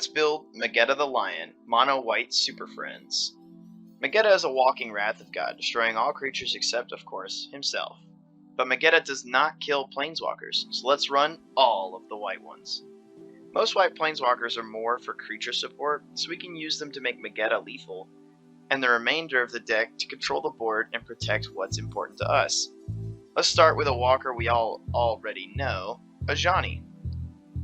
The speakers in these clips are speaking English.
Let's build Mageta the Lion, Mono White Super Friends. Mageta is a walking wrath of God, destroying all creatures except, of course, himself. But Mageta does not kill planeswalkers, so let's run all of the white ones. Most white planeswalkers are more for creature support, so we can use them to make Mageta lethal, and the remainder of the deck to control the board and protect what's important to us. Let's start with a walker we all already know, Ajani.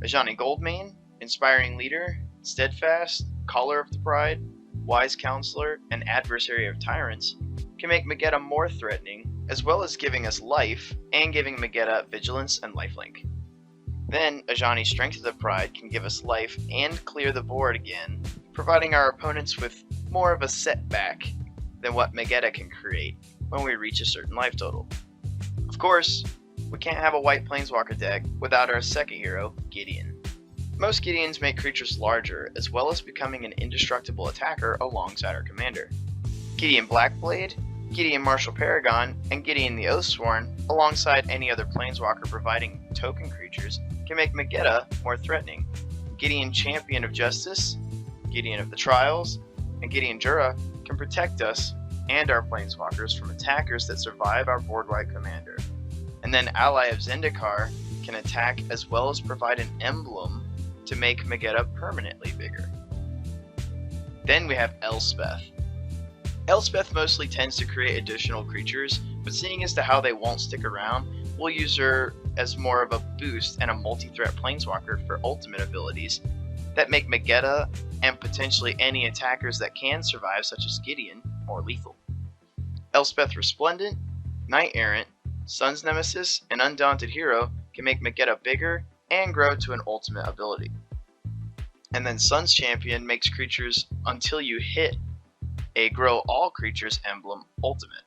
Ajani Goldmane, Inspiring Leader, Steadfast, Caller of the Pride, Wise Counselor, and Adversary of Tyrants can make Mageta more threatening, as well as giving us life and giving Mageta Vigilance and Lifelink. Then Ajani Strength of the Pride can give us life and clear the board again, providing our opponents with more of a setback than what Mageta can create when we reach a certain life total. Of course, we can't have a white planeswalker deck without our second hero, Gideon. Most Gideons make creatures larger, as well as becoming an indestructible attacker alongside our commander. Gideon Blackblade, Gideon Martial Paragon, and Gideon the Oathsworn, alongside any other planeswalker providing token creatures, can make Mageta more threatening. Gideon Champion of Justice, Gideon of the Trials, and Gideon Jura can protect us and our planeswalkers from attackers that survive our board-wide commander. And then Ally of Zendikar can attack as well as provide an emblem to make Mageta permanently bigger. Then we have Elspeth. Elspeth mostly tends to create additional creatures, but seeing as to how they won't stick around, we'll use her as more of a boost and a multi-threat planeswalker for ultimate abilities that make Mageta and potentially any attackers that can survive, such as Gideon, more lethal. Elspeth Resplendent, Knight Errant, Sun's Nemesis, and Undaunted Hero can make Mageta bigger and grow to an ultimate ability. And then Sun's Champion makes creatures until you hit a Grow All Creatures emblem ultimate.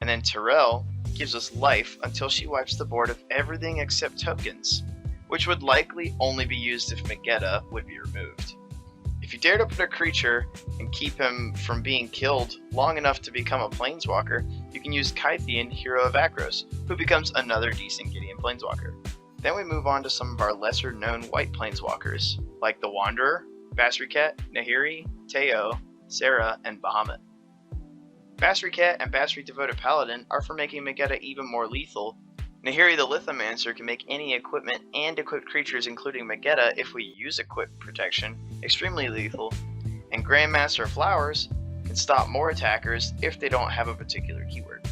And then Terrell gives us life until she wipes the board of everything except tokens, which would likely only be used if Mageta would be removed. If you dare to put a creature and keep him from being killed long enough to become a planeswalker, you can use Kythian, Hero of Akros, who becomes another decent Gideon planeswalker. Then we move on to some of our lesser known white planeswalkers, like the Wanderer, Basriket, Nahiri, Teo, Sarah, and Bahamut. Basriket and Basri Devoted Paladin are for making Mageta even more lethal. Nahiri the Lithomancer can make any equipment and equipped creatures, including Mageta if we use equipped protection, extremely lethal, and Grandmaster of Flowers can stop more attackers if they don't have a particular keyword.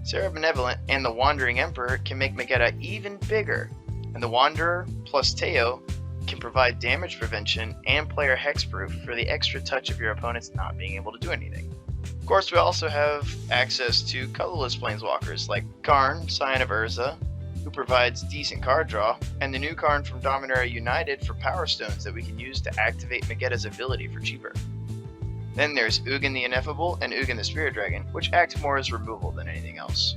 Sarah Benevolent and the Wandering Emperor can make Mageta even bigger, and the Wanderer plus Teo can provide damage prevention and player hexproof for the extra touch of your opponents not being able to do anything. Of course, we also have access to colorless planeswalkers like Karn, Scion of Urza, who provides decent card draw, and the new Karn from Dominaria United for Power Stones that we can use to activate Mageta's ability for cheaper. Then there's Ugin the Ineffable and Ugin the Spirit Dragon, which act more as removal than anything else.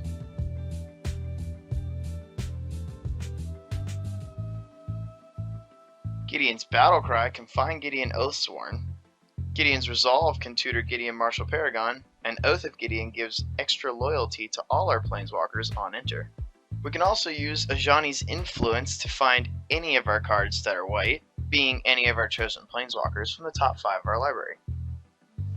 Gideon's Battlecry can find Gideon Oathsworn. Gideon's Resolve can tutor Gideon Martial Paragon, and Oath of Gideon gives extra loyalty to all our planeswalkers on enter. We can also use Ajani's Influence to find any of our cards that are white, being any of our chosen planeswalkers from the top 5 of our library.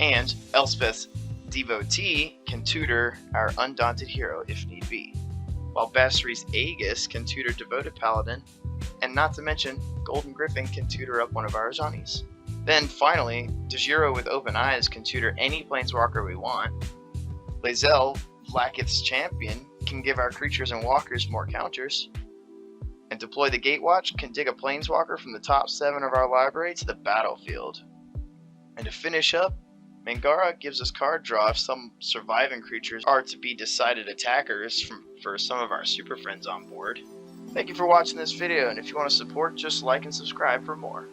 And Elspeth's Devotee can tutor our Undaunted Hero if need be, while Basri's Aegis can tutor Devoted Paladin, and not to mention, Golden Griffin can tutor up one of our Ajanis. Then finally, Dejiro with Open Eyes can tutor any planeswalker we want. Lae'zel, Vlaakith's Champion, can give our creatures and walkers more counters. And Deploy the Gatewatch can dig a planeswalker from the top 7 of our library to the battlefield. And to finish up, Mangara gives us card draw if some surviving creatures are to be decided attackers for some of our super friends on board. Thank you for watching this video, and if you want to support, just like and subscribe for more.